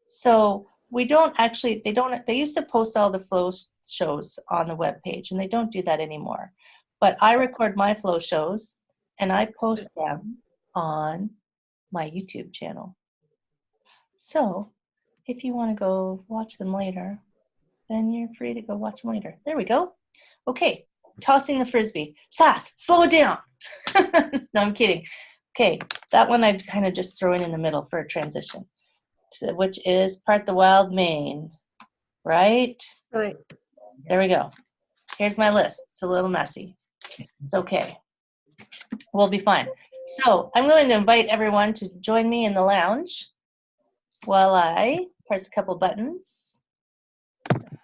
So we don't actually, they used to post all the flow shows on the web page, and they don't do that anymore. But I record my flow shows and I post them on my YouTube channel. So if you want to go watch them later, then you're free to go watch them later. There we go. Okay, tossing the Frisbee. Sass, slow it down. No, I'm kidding. Okay, that one I'd kind of just throw in the middle for a transition, which is part the wild Maine, right? Right. There we go. Here's my list. It's a little messy. It's okay. We'll be fine. So I'm going to invite everyone to join me in the lounge while I press a couple buttons.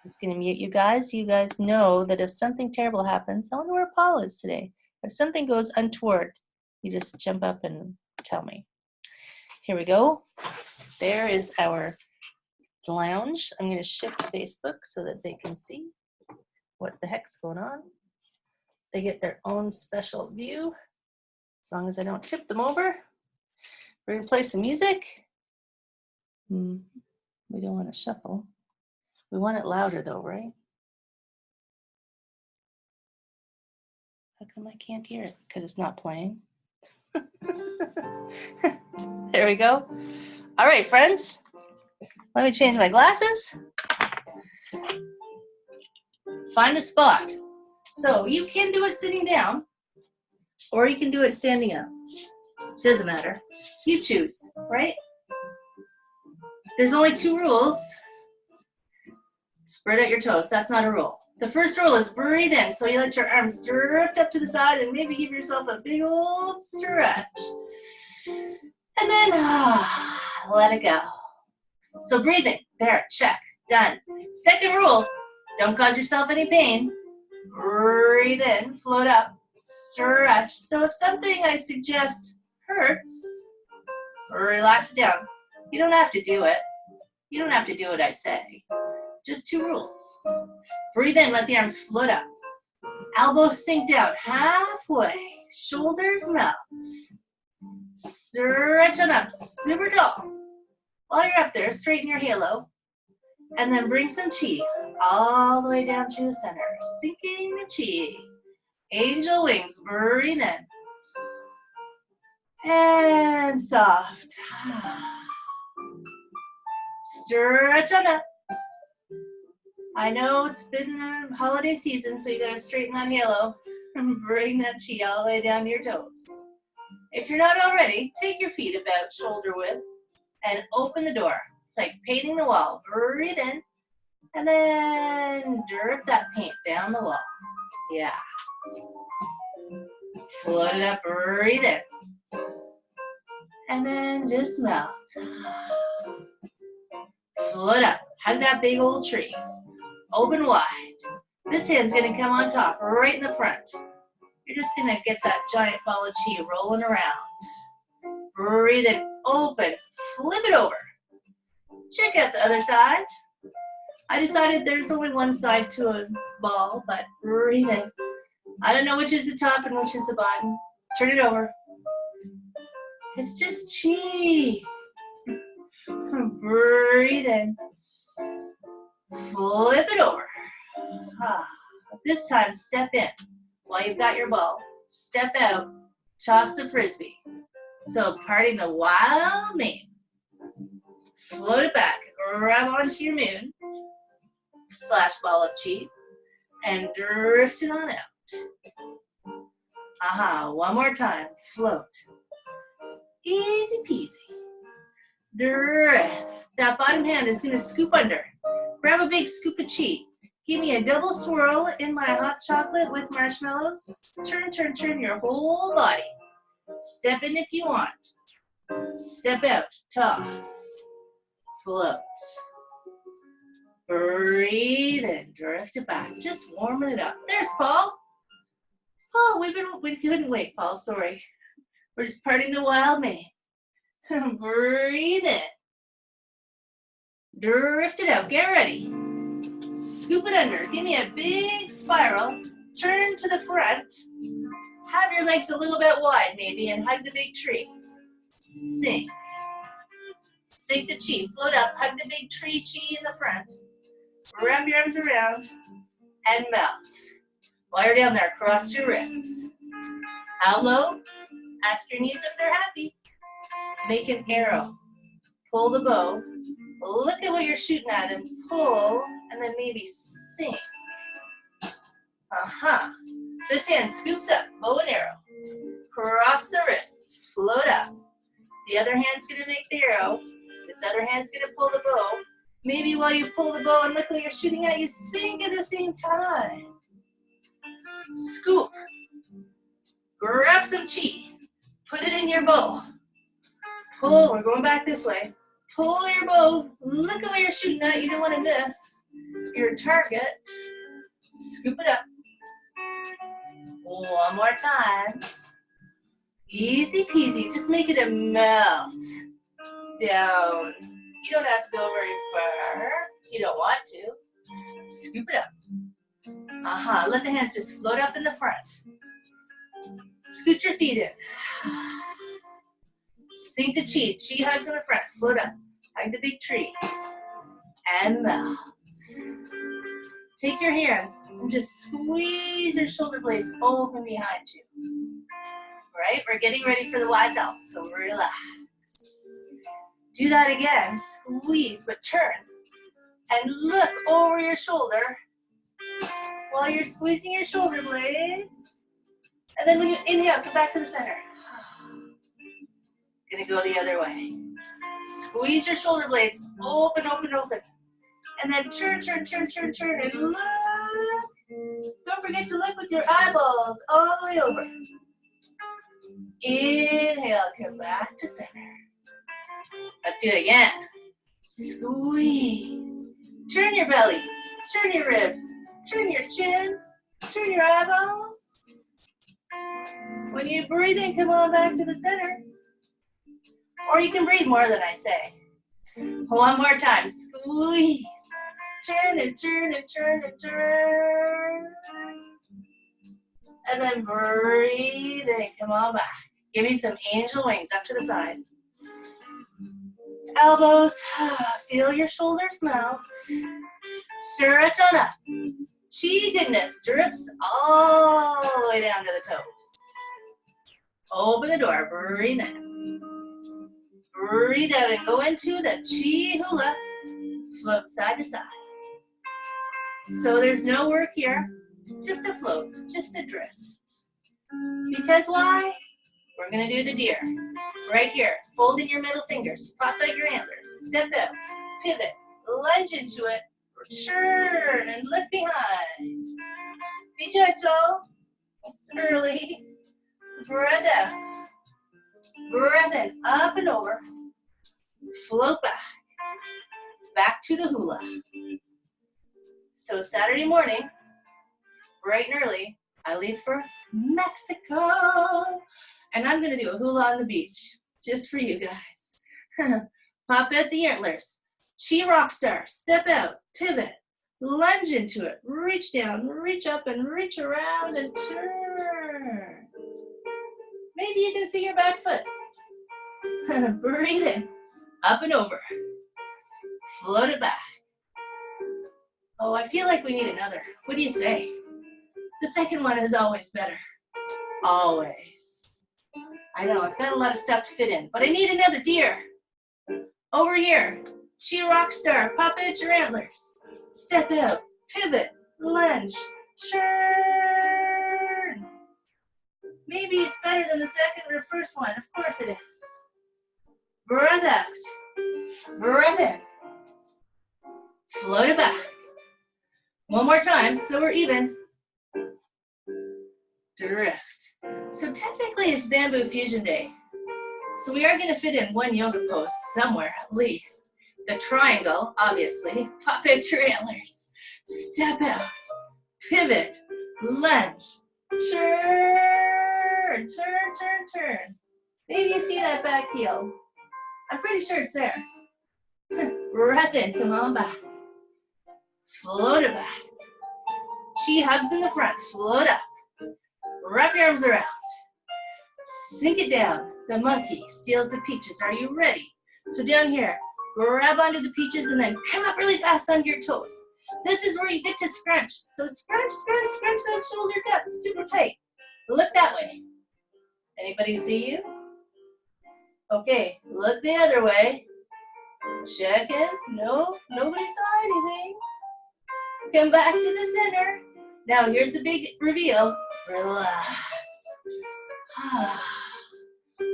It's going to mute you guys. You guys know that if something terrible happens, I wonder where Paul is today. If something goes untoward, you just jump up and tell me. Here we go. There is our lounge. I'm going to shift Facebook so that they can see what the heck's going on. They get their own special view, as long as I don't tip them over. We're going to play some music. We don't want to shuffle. We want it louder though, right? How come I can't hear it? Because it's not playing. There we go. All right, friends. Let me change my glasses. Find a spot. So you can do it sitting down, or you can do it standing up. Doesn't matter. You choose, right? There's only 2 rules. Spread out your toes. That's not a rule. The first rule is breathe in. So you let your arms drift up to the side and maybe give yourself a big old stretch. And then let it go. So breathing. There. Check. Done. Second rule. Don't cause yourself any pain. Breathe in. Float up. Stretch. So if something I suggest hurts, relax it down. You don't have to do it. You don't have to do what I say. Just 2 rules. Breathe in, let the arms float up. Elbows sink down halfway. Shoulders melt. Stretch on up, super tall. While you're up there, straighten your halo. And then bring some chi all the way down through the center. Sinking the chi. Angel wings, breathe in. And soft. Stretch on up. I know it's been the holiday season, so you gotta straighten that halo and bring that chi all the way down to your toes. If you're not already, take your feet about shoulder width and open the door. It's like painting the wall. Breathe in, and then drip that paint down the wall. Yeah. Float it up, breathe in. And then just melt. Float up, hug that big old tree. Open wide. This hand's gonna come on top, right in the front. You're just gonna get that giant ball of chi rolling around. Breathe it, open, flip it over. Check out the other side. I decided there's only one side to a ball, but breathe in. I don't know which is the top and which is the bottom. Turn it over. It's just chi. Breathe in. Flip it over. This time, step in. While you've got your ball, step out, toss the Frisbee. So parting the wild Maine. Float it back, grab onto your moon, / ball of chi, and drift it on out. One more time, float. Easy peasy. Drift. That bottom hand is gonna scoop under. Grab a big scoop of chi. Give me a double swirl in my hot chocolate with marshmallows. Turn, turn, turn your whole body. Step in if you want. Step out, toss, float. Breathe in, drift it back. Just warming it up. There's Paul. Paul, we couldn't wait, Paul, sorry. We're just parting the wild Maine. Breathe in. Drift it out, get ready. Scoop it under, give me a big spiral. Turn to the front. Have your legs a little bit wide maybe and hug the big tree. Sink. Sink the chi, float up, hug the big tree chi in the front. Wrap your arms around and melt. While you're down there, cross your wrists. How low? Ask your knees if they're happy. Make an arrow. Pull the bow. Look at what you're shooting at and pull, and then maybe sink. This hand scoops up, bow and arrow. Cross the wrists, float up. The other hand's gonna make the arrow. This other hand's gonna pull the bow. Maybe while you pull the bow and look what you're shooting at, you sink at the same time. Scoop. Grab some chi. Put it in your bow. Pull, we're going back this way. Pull your bow. Look at what you're shooting at. You don't want to miss your target. Scoop it up. One more time. Easy peasy. Just make it a melt down. You don't have to go very far. You don't want to. Scoop it up. Let the hands just float up in the front. Scoot your feet in. Sink the chi. Chi hugs in the front. Float up. Hug the big tree. And melt. Take your hands and just squeeze your shoulder blades open behind you. Right? We're getting ready for the wise out, so relax. Do that again. Squeeze, but turn. And look over your shoulder while you're squeezing your shoulder blades. And then when you inhale, come back to the center. Gonna go the other way. Squeeze your shoulder blades, open, open, open. And then turn, turn, turn, turn, turn, and look. Don't forget to look with your eyeballs all the way over. Inhale, come back to center. Let's do it again. Squeeze. Turn your belly, turn your ribs, turn your chin, turn your eyeballs. When you breathe in, come on back to the center. Or you can breathe more than I say. One more time. Squeeze. Turn and turn and turn and turn. And then breathe in. Come on back. Give me some angel wings up to the side. Elbows. Feel your shoulders melt. Stretch on up. Chi goodness drips all the way down to the toes. Open the door. Breathe in. Breathe out and go into the chi hula. Float side to side. So there's no work here. It's just a float, just a drift. Because why? We're going to do the deer. Right here. Fold in your middle fingers. Pop out your antlers. Step out. Pivot. Lunge into it. Turn and look behind. Be gentle. It's early. Breath out. Breath in. Up and over. Float back. Back to the hula. So Saturday morning, bright and early, I leave for Mexico. And I'm going to do a hula on the beach. Just for you guys. Pop out the antlers. Chi rock star. Step out. Pivot. Lunge into it. Reach down. Reach up and reach around and turn. Maybe you can see your back foot. Breathe in. Up and over. Float it back. Oh, I feel like we need another. What do you say? The second one is always better. Always. I know, I've got a lot of stuff to fit in, but I need another deer. Over here. Chi rock star. Pop out your antlers. Step out. Pivot. Lunge. Turn. Maybe it's better than the second or first one. Of course it is. Breath out. Breath in. Float it back. One more time, so we're even. Drift. So technically it's Bamboo Fusion Day. So we are going to fit in one yoga pose somewhere at least. The triangle, obviously. Pop out your antlers. Step out. Pivot. Lunge. Turn. Turn, turn, turn. Maybe you see that back heel. I'm pretty sure it's there. Breath in. Come on back. Float it back. Chi hugs in the front. Float up. Wrap your arms around. Sink it down. The monkey steals the peaches. Are you ready? So down here, grab onto the peaches, and then come up really fast onto your toes. This is where you get to scrunch. So scrunch, scrunch, scrunch those shoulders up super tight. Look that way. Anybody see you? Okay, look the other way. Check in. No, nobody saw anything. Come back to the center. Now here's the big reveal. Relax.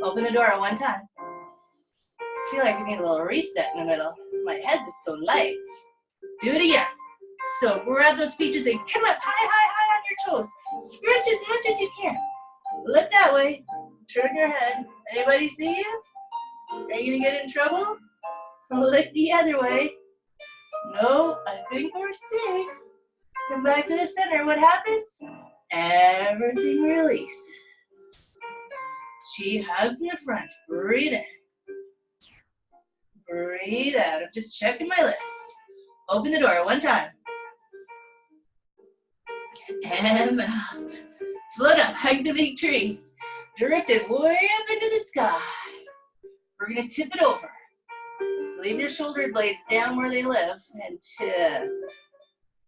Open the door one time. I feel like I need a little reset in the middle. My head is so light. Do it again. So grab those peaches and come up high, high, high on your toes. Scrunch as much as you can. Look that way. Turn your head. Anybody see you? Are you gonna get in trouble? Look the other way. No, I think we're safe. Come back to the center. What happens? Everything releases. Chi hugs in the front. Breathe in. Breathe out. I'm just checking my list. Open the door one time. And out. Float up. Hug the big tree. Drift it way up into the sky. We're going to tip it over. Leave your shoulder blades down where they live and tip.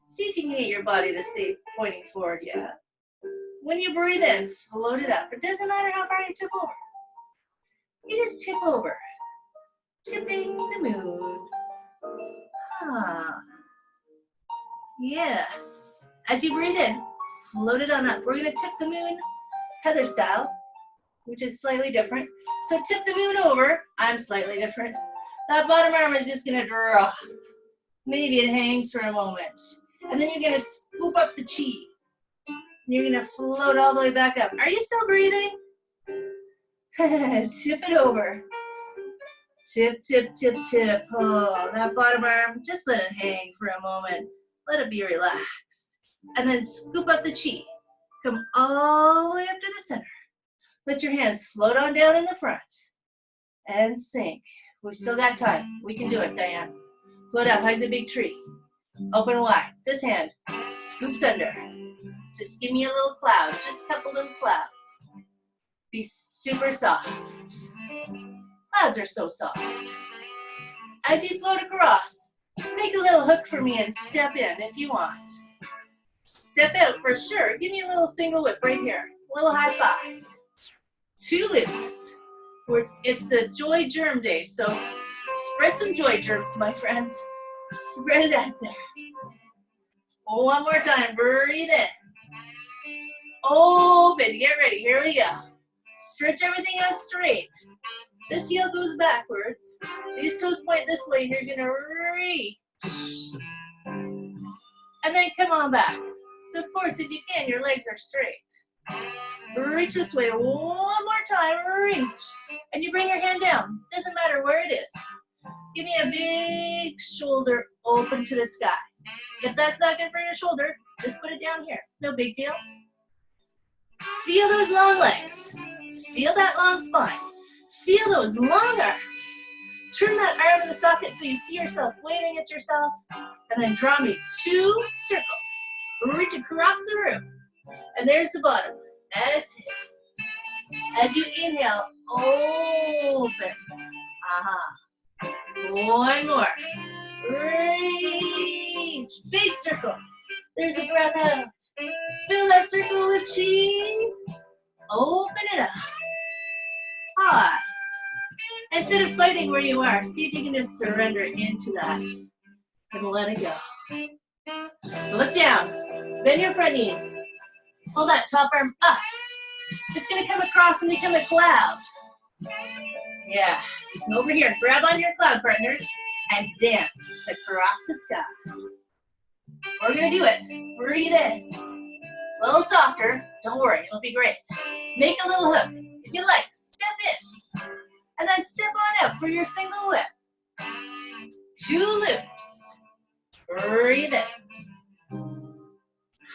See if you can get your body to stay pointing forward, yeah. When you breathe in, float it up. It doesn't matter how far you tip over. You just tip over. Tipping the moon. Yes. As you breathe in, float it on up. We're going to tip the moon Heather style, which is slightly different. So tip the moon over. I'm slightly different. That bottom arm is just going to drop. Maybe it hangs for a moment. And then you're going to scoop up the chi. You're going to float all the way back up. Are you still breathing? Tip it over. Tip, tip, tip, tip. Oh, that bottom arm, just let it hang for a moment. Let it be relaxed. And then scoop up the chi. Come all the way up to the center. Let your hands float on down in the front. And sink. We've still got time. We can do it, Diane. Float up, hug the big tree. Open wide. This hand scoops under. Just give me a little cloud, just a couple little clouds. Be super soft. Clouds are so soft. As you float across, make a little hook for me and step in if you want. Step out for sure. Give me a little single whip right here. A little high five. 2 loops. It's the JoyGerm day, so spread some JoyGerms, my friends. Spread it out there. One more time. Breathe in. Open. Get ready. Here we go. Stretch everything out straight. This heel goes backwards. These toes point this way, and you're going to reach. And then come on back. So, of course, if you can, your legs are straight. Reach this way. One more time. Reach. And you bring your hand down. Doesn't matter where it is. Give me a big shoulder open to the sky. If that's not good for your shoulder, just put it down here. No big deal. Feel those long legs. Feel that long spine. Feel those long arms. Turn that arm in the socket so you see yourself waving at yourself. And then draw me 2 circles. Reach across the room. And there's the bottom. Exhale. As you inhale, open. One more. Reach. Big circle. There's a breath out. Fill that circle with chi. Open it up. Pause. Instead of fighting where you are, see if you can just surrender into that and let it go. Look down. Bend your front knee. Pull that top arm up. It's going to come across and become a cloud. Yes. Over here. Grab on your cloud partner and dance across the sky. We're going to do it. Breathe in. A little softer. Don't worry. It'll be great. Make a little hook. If you like, step in. And then step on out for your single whip. 2 loops. Breathe in.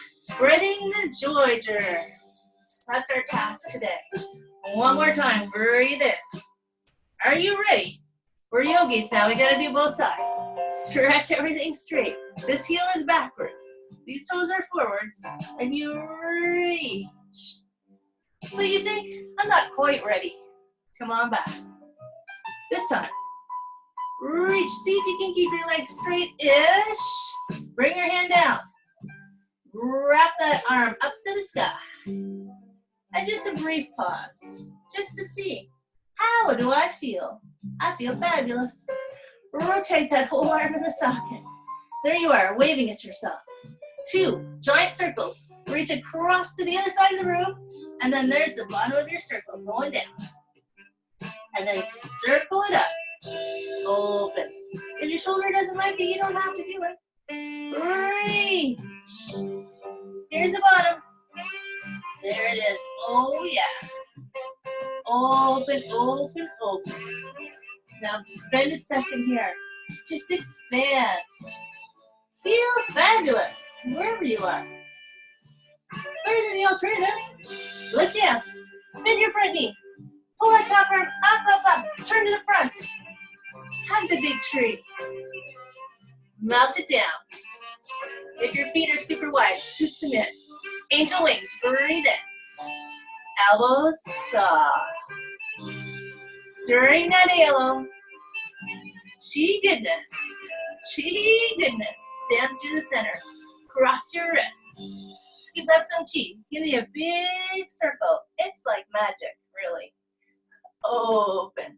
Spreading the JoyGerms. That's our task today. One more time. Breathe in. Are you ready? We're yogis now. We got to do both sides. Stretch everything straight. This heel is backwards. These toes are forwards. And you reach. But you think, I'm not quite ready. Come on back. This time, Reach. See if you can keep your legs straight-ish. Bring your hand down. Wrap that arm up to the sky. And just a brief pause, just to see, how do I feel? I feel fabulous. Rotate that whole arm in the socket. There you are, waving at yourself. 2 giant circles. Reach across to the other side of the room, and then there's the bottom of your circle going down. And then circle it up. Open. If your shoulder doesn't like it, you don't have to do it. Reach. Here's the bottom. There it is. Oh, yeah. Open, open, open. Now spend a second here. Just expand. Feel fabulous wherever you are. It's better than the alternative. Look down. Bend your front knee. Pull that top arm up, up, up. Turn to the front. Hug the big tree. Melt it down. If your feet are super wide, scooch them in. Angel wings. Breathe in. Elbows soft. Stirring that halo. Chi goodness. Chi goodness. Stand through the center. Cross your wrists. Scoop up some chi. Give me a big circle. It's like magic, really. Open.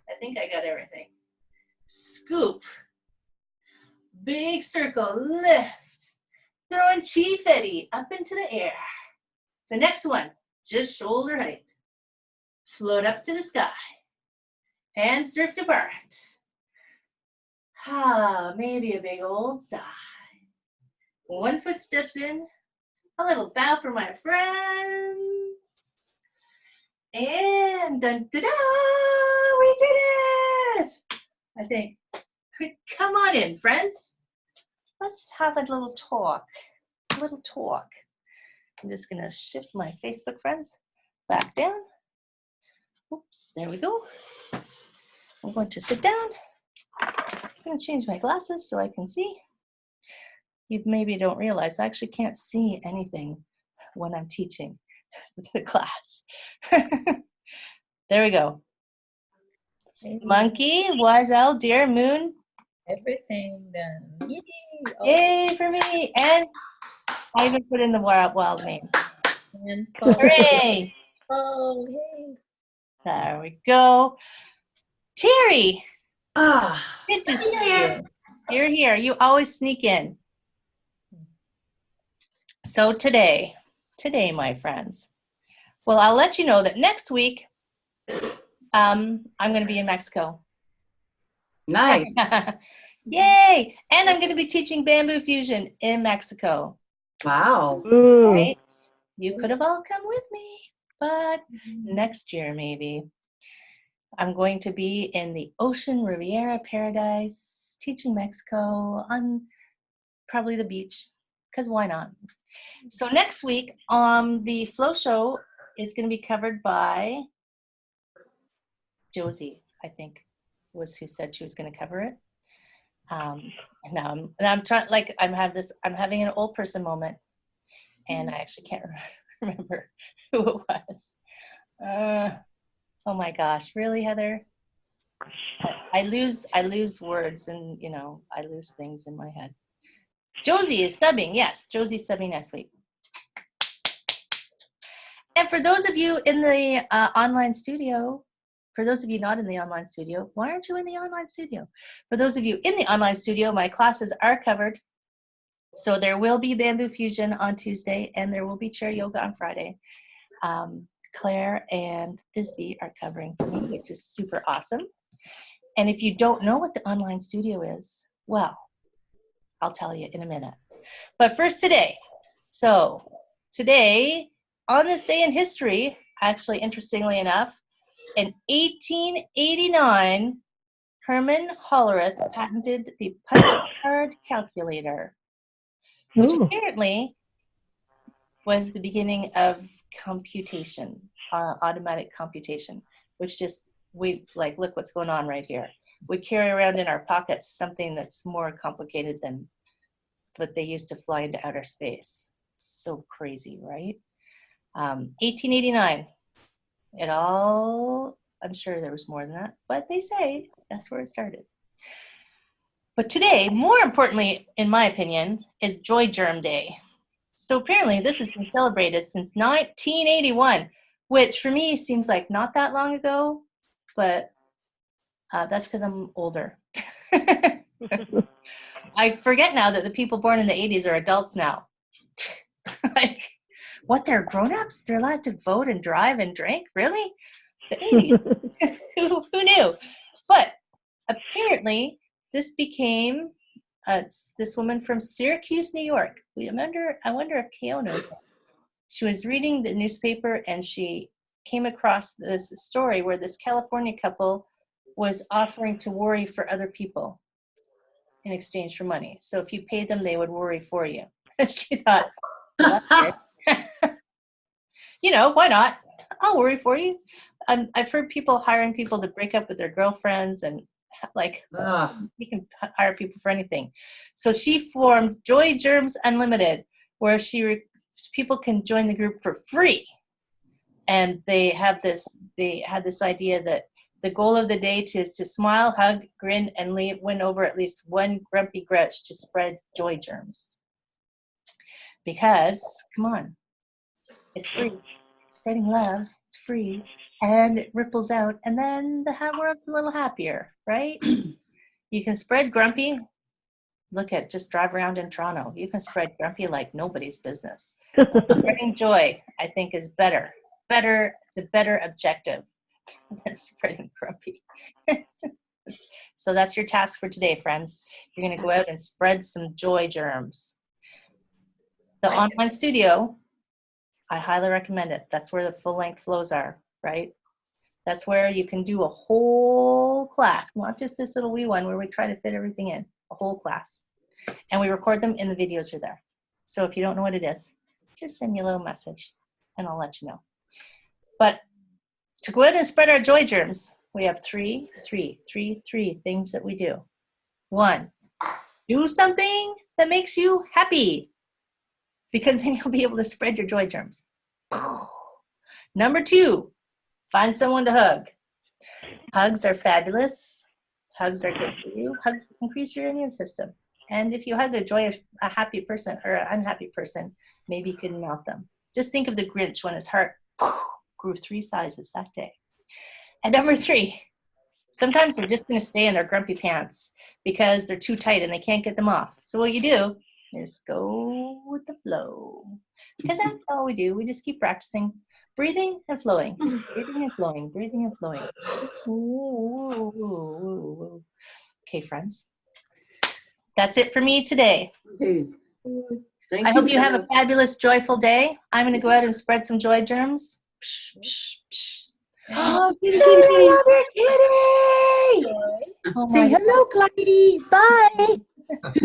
I think I got everything. Scoop. Big circle. Lift. Throwing chi fetty up into the air. The next one, just shoulder height. Float up to the sky. Hands drift apart. Maybe a big old sigh. One foot steps in. A little bow for my friends. And dun da da! We did it! I think. Come on in, friends. Let's have a little talk. A little talk. I'm just gonna shift my Facebook friends back down. Oops, there we go. I'm going to sit down. I'm going to change my glasses so I can see. You maybe don't realize I actually can't see anything when I'm teaching the class. There we go. Monkey, wise owl, deer, moon. Everything done. Yay! Oh, Yay for me. And I even put in the wild name. and Hooray! oh, yay! There we go. Terry. Ah, Good to see you. You're here. You always sneak in. So today, my friends, well, I'll let you know that next week, I'm going to be in Mexico. nice. Yay! And I'm going to be teaching bamboo fusion in Mexico. Wow. Right? You could have all come with me, but next year maybe. I'm going to be in the Ocean Riviera Paradise, teaching Mexico on probably the beach, because why not? So next week, the flow show is going to be covered by Josie, I think, was who said she was going to cover it. And I'm trying, like, I'm having an old person moment, and I actually can't remember who it was. Oh my gosh, really, Heather? I lose words, and I lose things in my head. Josie is subbing. Yes, Josie's subbing next week. And for those of you in the online studio, for those of you not in the online studio, why aren't you in the online studio? For those of you in the online studio, my classes are covered. So there will be bamboo fusion on Tuesday, and there will be chair yoga on Friday. Claire and Thisbe are covering for me, which is super awesome. And if you don't know what the online studio is, well, I'll tell you in a minute. But first today. So today, on this day in history, actually, interestingly enough, in 1889, Herman Hollerith patented the punch card calculator, which apparently was the beginning of computation, automatic computation, which just, look what's going on right here. We carry around in our pockets something that's more complicated than what they used to fly into outer space. So crazy, right? 1889. I'm sure there was more than that, but they say that's where it started. But today, more importantly, in my opinion, is JoyGerm Day. So apparently this has been celebrated since 1981, which for me seems like not that long ago, but that's because I'm older. I forget now that the people born in the 80s are adults now. Like, what, they're grown-ups? They're allowed to vote and drive and drink? Really? The 80s. Who knew? But apparently this became this woman from Syracuse, New York. I wonder if Ko knows that. She was reading the newspaper and she came across this story where this California couple was offering to worry for other people in exchange for money. So if you paid them, they would worry for you. She thought, well, that's good. You know, why not? I'll worry for you. I've heard people hiring people to break up with their girlfriends, and like, you can hire people for anything. So she formed JoyGerms Unlimited, where people can join the group for free. And they had this idea that the goal of the day is to smile, hug, grin, and win over at least one grumpy grouch to spread joy germs. Because, come on, it's free. Spreading love, it's free, and it ripples out, and then the world's a little happier, right? You can spread grumpy. Just drive around in Toronto. You can spread grumpy like nobody's business. Spreading joy, I think, is better. It's a better objective than spreading grumpy. So that's your task for today, friends. You're going to go out and spread some joy germs. The online studio, I highly recommend it. That's where the full-length flows are, right? That's where you can do a whole class, not just this little wee one where we try to fit everything in, a whole class. And we record them and the videos are there. So if you don't know what it is, just send me a little message and I'll let you know. But to go ahead and spread our joy germs, we have three things that we do. 1, do something that makes you happy, because then you'll be able to spread your joy germs. Number 2, find someone to hug. Hugs are fabulous. Hugs are good for you. Hugs increase your immune system. And if you hug a happy person or an unhappy person, maybe you can melt them. Just think of the Grinch when his heart grew 3 sizes that day. And number 3, sometimes they're just going to stay in their grumpy pants because they're too tight and they can't get them off. So what you do is go with the flow, because that's all we do. We just keep practicing breathing and flowing, breathing and flowing, breathing and flowing. Ooh. Okay, friends. That's it for me today. I hope you have a fabulous, joyful day. I'm going to go out and spread some joy germs. Psh, psh, psh. Oh, kitty, kitty, kitty. I love your kitty. Oh, Say hello, Clyde. Bye. Bye,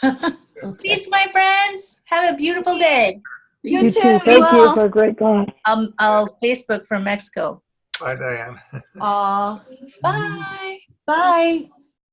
puppy. Peace, my friends. Have a beautiful day. You You too. too. Thank you for a great class. I'll Facebook from Mexico. Bye, Diane. Aw. Bye. Bye.